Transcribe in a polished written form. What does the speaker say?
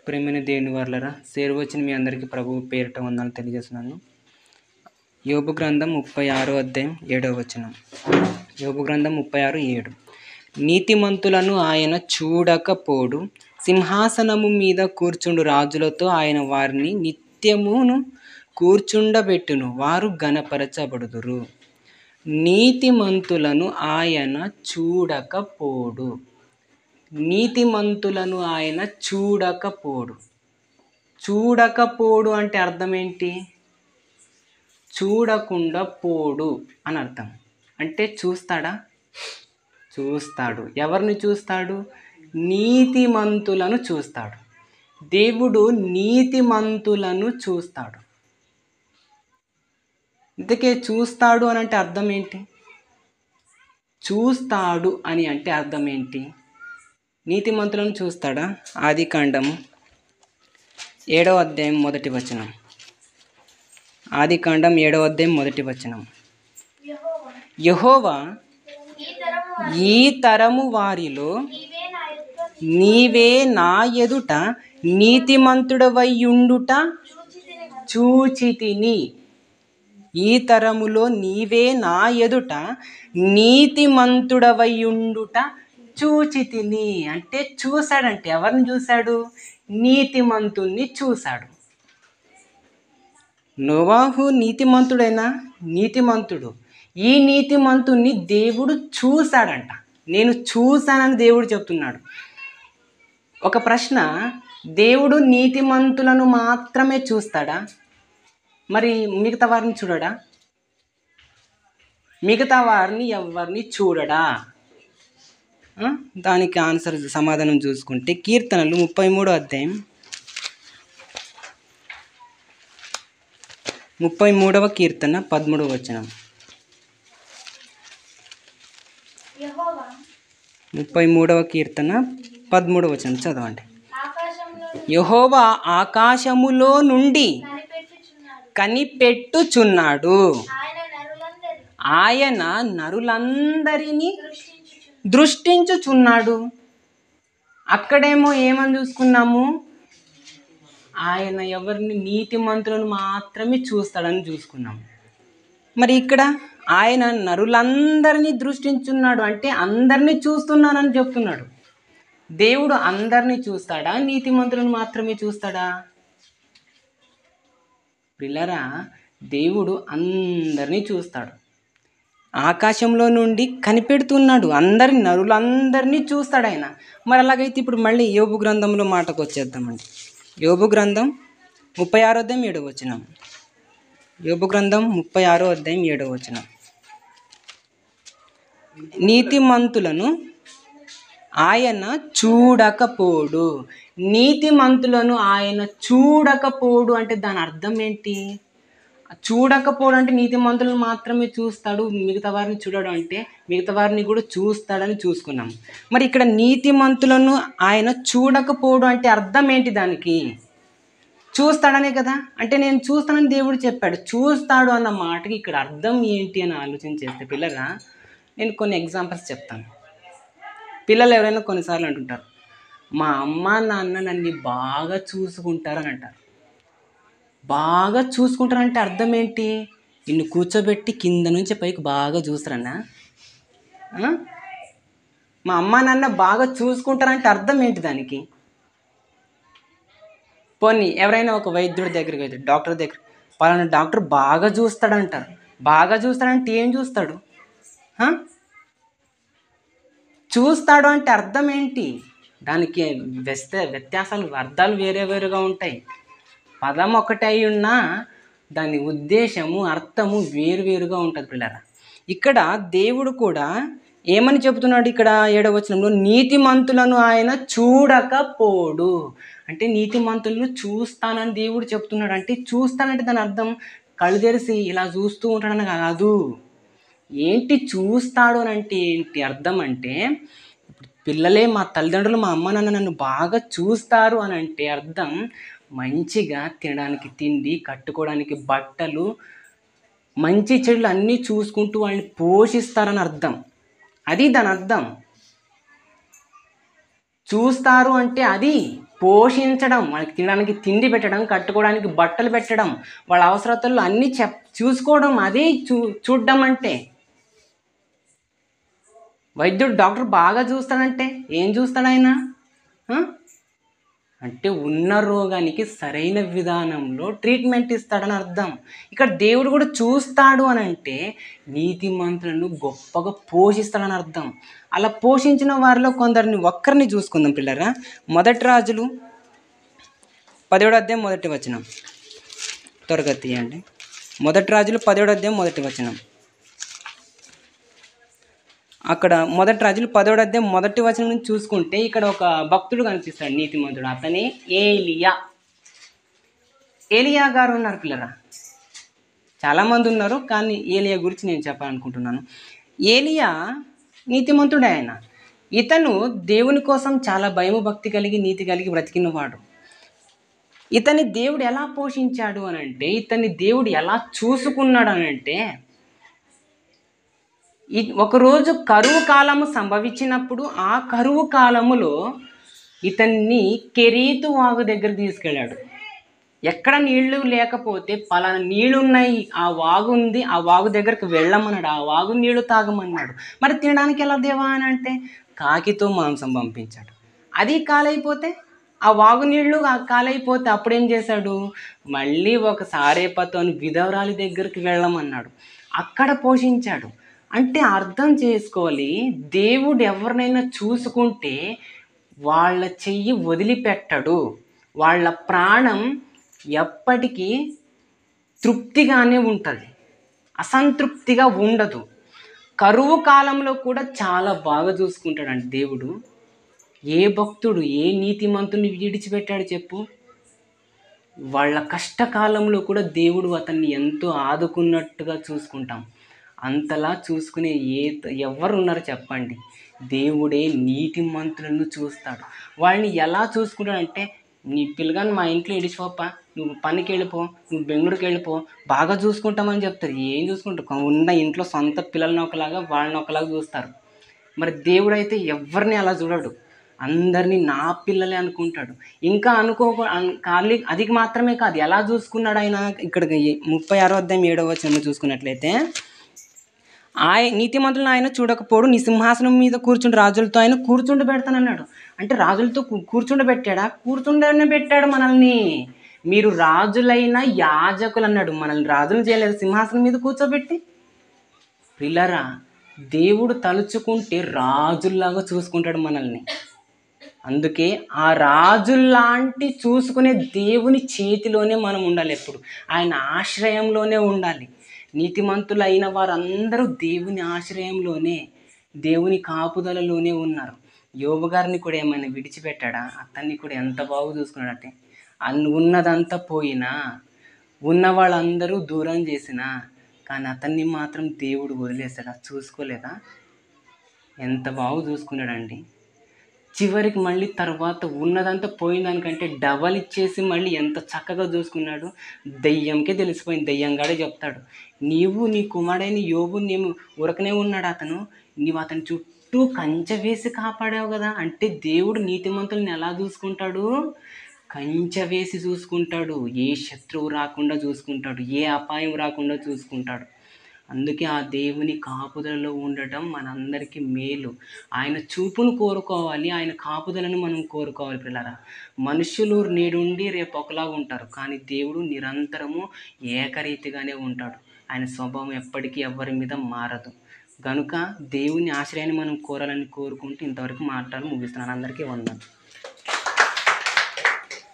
ప్రేమైన దేవుని వారలారా, చేరువచ్చిన మీ అందరికీ ప్రభువు పేరిట వందనాలు తెలియజేస్తున్నాను. యోబు గ్రంథం 36వ అధ్యాయం 7వ వచనం. యోబు గ్రంథం 36:7. నీతిమంతులను ఆయన చూడకపోడు, సింహాసనము మీద కూర్చుండు రాజులతో ఆయన వారిని నిత్యమును కూర్చుండబెట్టును, వారు ఘనపరచబడుదురు. నీతిమంతులను ఆయన చూడకపోడు. నీతిమంతులను ఆయన చూడకపోడు. చూడకపోడు అంటే అర్థం ఏంటి? చూడకుండా పోడు అని అర్థం. అంటే చూస్తాడా? చూస్తాడు. ఎవరిని చూస్తాడు? నీతిమంతులను చూస్తాడు. దేవుడు నీతిమంతులను చూస్తాడు. ఇంతకే చూస్తాడు అని అంటే అర్థం ఏంటి? చూస్తాడు అని అంటే అర్థం ఏంటి? నీతిమంతులను చూస్తాడా? ఆదికాండము 7వ అధ్యాయం 1వ వచనం. ఆదికాండం 7వ అధ్యాయం 1వ వచనం. యెహోవా ఈ తరము వారిలో నీవే నా ఎదుట నీతిమంతుడవైయుండుట చూచితిని. ఈ తరములో నీవే నా ఎదుట నీతిమంతుడవైయుండుట చూచితిని. అంటే చూశాడంటే ఎవరిని చూశాడు? నీతిమంతుణ్ణి చూశాడు. నోవాహు నీతిమంతుడైనా? నీతిమంతుడు. ఈ నీతిమంతుణ్ణి దేవుడు చూశాడంట. నేను చూశానని దేవుడు చెప్తున్నాడు. ఒక ప్రశ్న, దేవుడు నీతిమంతులను మాత్రమే చూస్తాడా? మరి మిగతా వారిని చూడడా? మిగతా వారిని ఎవరిని చూడడా? దానికి ఆన్సర్ సమాధానం చూసుకుంటే కీర్తనలు 33వ అధ్యాయం 33వ కీర్తన 13వ వచనం. 33వ కీర్తన 13వ వచనం చదవండి. యెహోవా ఆకాశములో నుండి కనిపెట్టుచున్నాడు, ఆయన నరులందరినీ దృష్టించుచున్నాడు. అక్కడేమో ఏమని చూసుకున్నాము? ఆయన ఎవరిని? నీతిమంతులను మాత్రమే చూస్తాడని చూసుకున్నాము. మరి ఇక్కడ ఆయన నరులందరినీ దృష్టించున్నాడు అంటే అందరినీ చూస్తున్నానని చెప్తున్నాడు. దేవుడు అందరినీ చూస్తాడా? నీతిమంతులను మాత్రమే చూస్తాడా? పిల్లరా, దేవుడు అందరినీ చూస్తాడు. ఆకాశంలో నుండి కనిపెడుతున్నాడు, నరులందరినీ చూస్తాడు ఆయన. మరి అలాగైతే ఇప్పుడు మళ్ళీ యోబు గ్రంథంలో మాటకు వచ్చేద్దామండి. యోబు గ్రంథం 36వ అధ్యాయం 7వ వచనం. యోబు గ్రంథం 36వ అధ్యాయం 7వ వచనం. నీతిమంతులను ఆయన చూడకపోడు. నీతిమంతులను ఆయన చూడకపోడు అంటే దాని అర్థం ఏంటి? చూడకపోవడం అంటే నీతిమంతులను మాత్రమే చూస్తాడు, మిగతా వారిని చూడడం అంటే మిగతా వారిని కూడా చూస్తాడని చూసుకున్నాం. మరి ఇక్కడ నీతిమంతులను ఆయన చూడకపోవడం అంటే అర్థం ఏంటి? దానికి చూస్తాడనే కదా. అంటే నేను చూస్తానని దేవుడు చెప్పాడు. చూస్తాడు అన్న మాటకి ఇక్కడ అర్థం ఏంటి అని ఆలోచన చేస్తే పిల్లరా, నేను కొన్ని ఎగ్జాంపుల్స్ చెప్తాను. పిల్లలు ఎవరైనా కొన్నిసార్లు అంటుంటారు, మా అమ్మ నాన్న నన్ను బాగా చూసుకుంటారని అంటారు. బాగా చూసుకుంటారంటే అర్థం ఏంటి? నిన్ను కూర్చోబెట్టి కింద నుంచి పైకి బాగా చూస్తారన్నా? మా అమ్మ నాన్న బాగా చూసుకుంటారంటే అర్థం ఏంటి దానికి? పోనీ ఎవరైనా ఒక వైద్యుడి దగ్గరికి వెళ్తే, డాక్టర్ దగ్గర, పలానా డాక్టర్ బాగా చూస్తాడంటారు. బాగా చూస్తాడంటే ఏం చూస్తాడు? చూస్తాడు అంటే అర్థం ఏంటి? దానికి వ్యత్యాసాలు, అర్థాలు వేరే వేరుగా ఉంటాయి. పదం ఒకటే అయి ఉన్నా దాని ఉద్దేశము, అర్థము వేరువేరుగా ఉంటుంది పిల్లరా. ఇక్కడ దేవుడు కూడా ఏమని చెబుతున్నాడు? ఇక్కడ 7వ వచనంలో నీతిమంతులను ఆయన చూడకపోడు అంటే నీతిమంతులను చూస్తానని దేవుడు చెప్తున్నాడు. అంటే చూస్తానంటే దాని అర్థం కళ్ళు తెరిసి ఇలా చూస్తూ ఉంటాడని కాదు. ఏంటి చూస్తాడు అని అంటే ఏంటి అర్థం? అంటే ఇప్పుడు పిల్లలే, మా తల్లిదండ్రులు, మా అమ్మ నాన్న నన్ను బాగా చూస్తారు అని అంటే అర్థం మంచిగా తినడానికి తిండి, కట్టుకోవడానికి బట్టలు, మంచి చెడులు అన్నీ చూసుకుంటూ వాళ్ళని పోషిస్తారని అర్థం. అది దాని అర్థం. చూస్తారు అంటే అది పోషించడం, వాళ్ళకి తినడానికి తిండి పెట్టడం, కట్టుకోవడానికి బట్టలు పెట్టడం, వాళ్ళ అవసరతలు అన్నీ చూసుకోవడం, అదే చూడడం అంటే. వైద్యుడు డాక్టర్ బాగా చూస్తాడంటే ఏం చూస్తాడు ఆయన? అంటే ఉన్న రోగానికి సరైన విధానంలో ట్రీట్మెంట్ ఇస్తాడని అర్థం. ఇక్కడ దేవుడు కూడా చూస్తాడు అని అంటే నీతిమంతులను గొప్పగా పోషిస్తాడని అర్థం. అలా పోషించిన వారిలో ఒక్కరిని చూసుకుందాం పిల్లరా. మొదటి రాజులు 17వ అధ్యాయం మొదటి వచనం త్వరగా తీయండి. మొదటి రాజులు 17వ అధ్యాయం మొదటి వచనం. అక్కడ మొదటి రాజులు 10వ అధ్యాయం మొదటి వచనం నుంచి చూసుకుంటే ఇక్కడ ఒక భక్తుడు కనిపిస్తాడు, నీతిమంతుడు. అతనే ఏలియా. ఏలియా గారు ఉన్నారు పిల్లరా, చాలామంది ఉన్నారు, కానీ ఏలియా గురించి నేను చెప్పాలనుకుంటున్నాను. ఏలియా నీతిమంతుడే. ఇతను దేవుని కోసం చాలా భయము భక్తి కలిగి నీతి కలిగి బ్రతికినవాడు. ఇతని దేవుడు ఎలా పోషించాడు అని అంటే, ఇతన్ని దేవుడు ఎలా చూసుకున్నాడు అని అంటే, ఒకరోజు కరువు కాలము సంభవించినప్పుడు ఆ కరువు కాలములో ఇతన్ని కెరీతు వాగు దగ్గర తీసుకెళ్ళాడు. ఎక్కడ నీళ్లు లేకపోతే పలానా నీళ్ళు ఉన్నాయి, ఆ వాగు ఉంది, ఆ వాగు దగ్గరికి వెళ్ళమన్నాడు, ఆ వాగు నీళ్లు తాగమన్నాడు. మరి తినడానికి ఎలా దేవా అని అంటే కాకితో మాంసం పంపించాడు. అది కాలైపోతే, ఆ వాగు నీళ్లు కాలైపోతే అప్పుడేం చేశాడు, మళ్ళీ ఒక సారేపతోని విధవరాలి దగ్గరికి వెళ్ళమన్నాడు, అక్కడ పోషించాడు. అంటే అర్థం చేసుకోవాలి, దేవుడు ఎవరినైనా చూసుకుంటే వాళ్ళ చెయ్యి వదిలిపెట్టడు. వాళ్ళ ప్రాణం ఎప్పటికీ తృప్తిగానే ఉంటుంది, అసంతృప్తిగా ఉండదు. కరువు కాలంలో కూడా చాలా బాగా చూసుకుంటాడండి దేవుడు. ఏ భక్తుడు ఏ నీతిమంతుని విడిచిపెట్టాడు చెప్పు? వాళ్ళ కష్టకాలంలో కూడా దేవుడు అతన్ని ఎంతో ఆదుకున్నట్టుగా చూసుకుంటాం. అంతలా చూసుకునే ఎవరు ఉన్నారు చెప్పండి? దేవుడే నీతిమంతులను చూస్తాడు. వాళ్ళని ఎలా చూసుకుంటాడంటే, నీ పిల్లగాని మా ఇంట్లో ఇడిచిపోప్ప, నువ్వు పనికి వెళ్ళిపో, నువ్వు బెంగళూరుకి వెళ్ళిపో, బాగా చూసుకుంటామని చెప్తారు. ఏం చూసుకుంటారు? ఉన్న ఇంట్లో సొంత పిల్లల్ని ఒకలాగా వాళ్ళని ఒకలాగా చూస్తారు. మరి దేవుడు అయితే ఎవరిని అలా చూడడు, అందరినీ నా పిల్లలే అనుకుంటాడు. ఇంకా అది మాత్రమే కాదు, ఎలా చూసుకున్నాడు ఆయన? ఇక్కడ 36వ అధ్యాయం 7వ వచనం చూసుకున్నట్లయితే, నీతిమంతులను ఆయన చూడకపోడు, నీ సింహాసనం మీద కూర్చుండి రాజులతో ఆయన కూర్చుండబెడతానన్నాడు. అంటే రాజులతో కూర్చుండబెట్టాడా? కూర్చుండబెట్టాడు మనల్ని. మీరు రాజులైన యాజకులు అన్నాడు. మనల్ని రాజులు చేయలేదు, సింహాసనం మీద కూర్చోబెట్టి. పిల్లరా, దేవుడు తలుచుకుంటే రాజుల్లాగా చూసుకుంటాడు మనల్ని. అందుకే ఆ రాజుల్లాంటి చూసుకునే దేవుని చేతిలోనే మనం ఉండాలి, ఎప్పుడు ఆయన ఆశ్రయంలోనే ఉండాలి. నీతిమంతులైన వారందరూ దేవుని ఆశ్రయంలోనే, దేవుని కాపుదలలోనే ఉన్నారు. యోబు గారిని కూడా ఏమైనా విడిచిపెట్టాడా? అతన్ని కూడా ఎంత బాగా చూసుకున్నాడంటే, ఉన్నదంతా పోయినా, ఉన్న వాళ్ళందరూ దూరం చేసినా, కానీ అతన్ని మాత్రం దేవుడు వదిలేసాడా? చూసుకోలేదా? ఎంత బాగా చూసుకున్నాడండి. చివరికి మళ్ళీ తర్వాత ఉన్నదంతా పోయిన దానికంటే డబల్ ఇచ్చేసి మళ్ళీ ఎంత చక్కగా చూసుకున్నాడు. దెయ్యంకే తెలిసిపోయింది, దెయ్యంగాడే చెప్తాడు, నీవు నీ కుమారుడైన యోబు నేను ఉరకనే ఉన్నాడు, నీవు అతని చుట్టూ కంచె వేసి కాపాడావు కదా. అంటే దేవుడు నీతిమంతుల్ని ఎలా చూసుకుంటాడు? కంచె వేసి చూసుకుంటాడు. ఏ శత్రువు రాకుండా చూసుకుంటాడు, ఏ అపాయం రాకుండా చూసుకుంటాడు. అందుకే ఆ దేవుని కాపుదలలో ఉండటం మనందరికీ మేలు. ఆయన చూపును కోరుకోవాలి, ఆయన కాపుదలను మనం కోరుకోవాలి పిల్లరా. మనుషులు నేడుండి రేపు ఒకలాగా ఉంటారు, కానీ దేవుడు నిరంతరము ఏకరీతిగానే ఉంటాడు. ఆయన స్వభావం ఎప్పటికీ ఎవరి మీద మారదు. కనుక దేవుని ఆశ్రయాన్ని మనం కోరాలని కోరుకుంటూ ఇంతవరకు మాట్లాడి ముగిస్తున్నాను. అందరికీ వందనాలు.